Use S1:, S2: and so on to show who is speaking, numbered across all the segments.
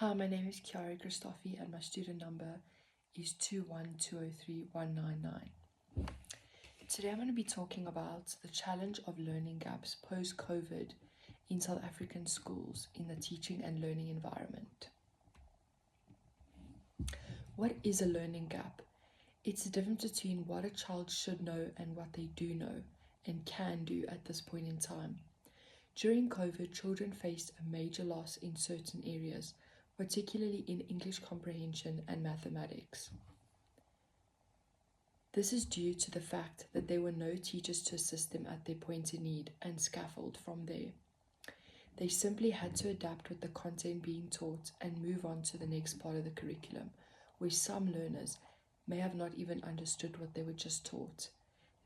S1: Hi, my name is Chiara Christofi and my student number is 21203-199. Today I'm going to be talking about the challenge of learning gaps post-COVID in South African schools in the teaching and learning environment. What is a learning gap? It's the difference between what a child should know and what they do know and can do at this point in time. During COVID, children faced a major loss in certain areas, particularly in English comprehension and mathematics. This is due to the fact that there were no teachers to assist them at their point in need and scaffold from there. They simply had to adapt with the content being taught and move on to the next part of the curriculum, where some learners may have not even understood what they were just taught.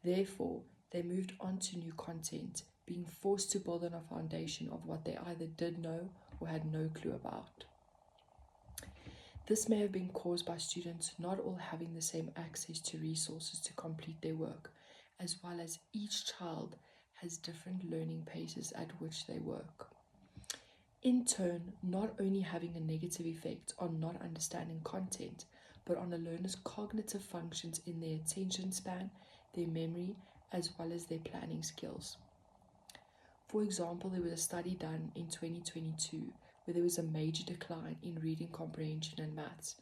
S1: Therefore, they moved on to new content, being forced to build on a foundation of what they either did know or had no clue about. This may have been caused by students not all having the same access to resources to complete their work, as well as each child has different learning paces at which they work. In turn, not only having a negative effect on not understanding content, but on a learner's cognitive functions in their attention span, their memory, as well as their planning skills. For example, there was a study done in 2022 where there was a major decline in reading comprehension and maths.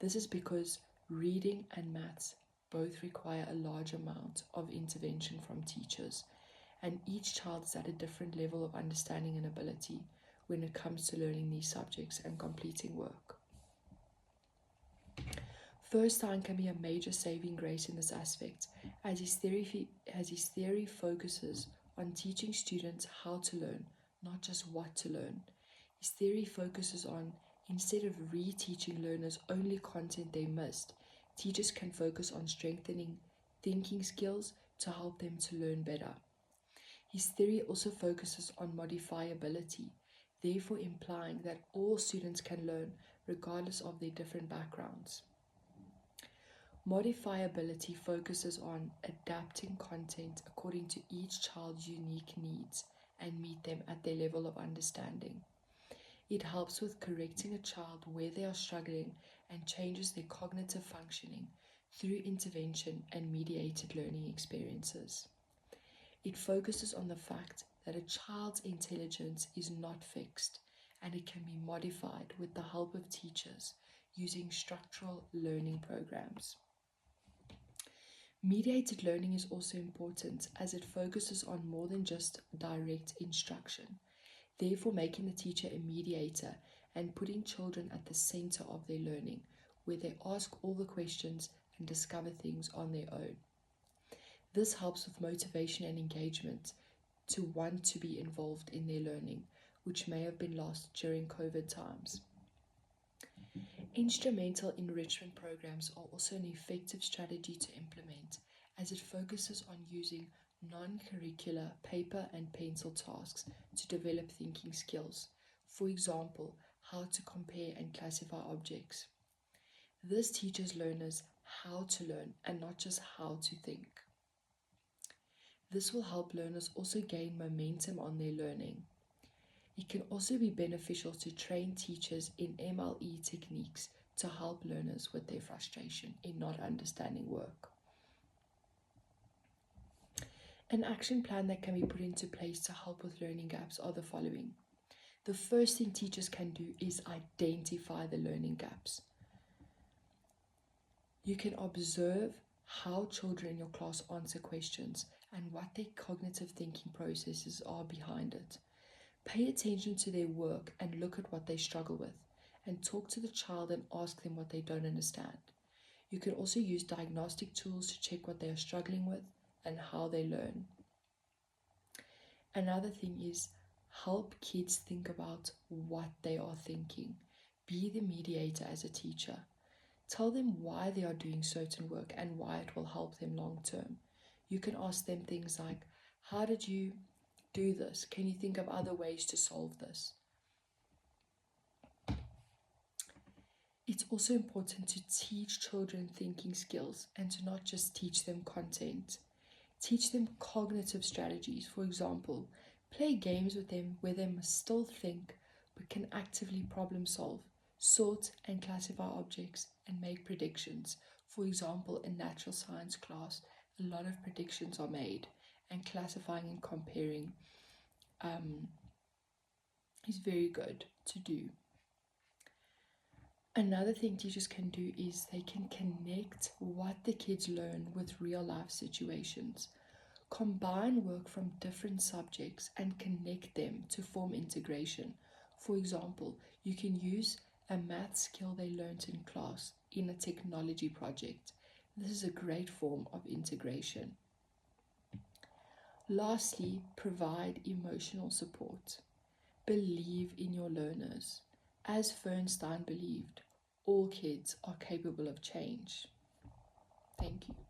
S1: This is because reading and maths both require a large amount of intervention from teachers, and each child is at a different level of understanding and ability when it comes to learning these subjects and completing work. First time can be a major saving grace in this aspect, as his theory focuses on teaching students how to learn, not just what to learn. His theory focuses on, instead of reteaching learners only content they missed, teachers can focus on strengthening thinking skills to help them to learn better. His theory also focuses on modifiability, therefore implying that all students can learn regardless of their different backgrounds. Modifiability focuses on adapting content according to each child's unique needs and meet them at their level of understanding. It helps with correcting a child where they are struggling and changes their cognitive functioning through intervention and mediated learning experiences. It focuses on the fact that a child's intelligence is not fixed and it can be modified with the help of teachers using structural learning programs. Mediated learning is also important as it focuses on more than just direct instruction, therefore making the teacher a mediator and putting children at the center of their learning, where they ask all the questions and discover things on their own. This helps with motivation and engagement to want to be involved in their learning, which may have been lost during COVID times. Instrumental enrichment programs are also an effective strategy to implement, as it focuses on using non-curricular paper and pencil tasks to develop thinking skills. For example, how to compare and classify objects. This teaches learners how to learn and not just how to think. This will help learners also gain momentum on their learning. It can also be beneficial to train teachers in MLE techniques to help learners with their frustration in not understanding work. An action plan that can be put into place to help with learning gaps are the following. The first thing teachers can do is identify the learning gaps. You can observe how children in your class answer questions and what their cognitive thinking processes are behind it. Pay attention to their work and look at what they struggle with, and talk to the child and ask them what they don't understand. You can also use diagnostic tools to check what they are struggling with and how they learn. Another thing is help kids think about what they are thinking. Be the mediator as a teacher. Tell them why they are doing certain work and why it will help them long term. You can ask them things like, how did you do this? Can you think of other ways to solve this? It's also important to teach children thinking skills and to not just teach them content. Teach them cognitive strategies. For example, play games with them where they must still think but can actively problem solve Sort and classify objects and make predictions. For example, in natural science class, a lot of predictions are made, and classifying and comparing is very good to do. Another thing teachers can do is they can connect what the kids learn with real life situations. Combine work from different subjects and connect them to form integration. For example, you can use a math skill they learned in class in a technology project. This is a great form of integration. Lastly, provide emotional support. Believe in your learners. As Fernstein believed, all kids are capable of change. Thank you.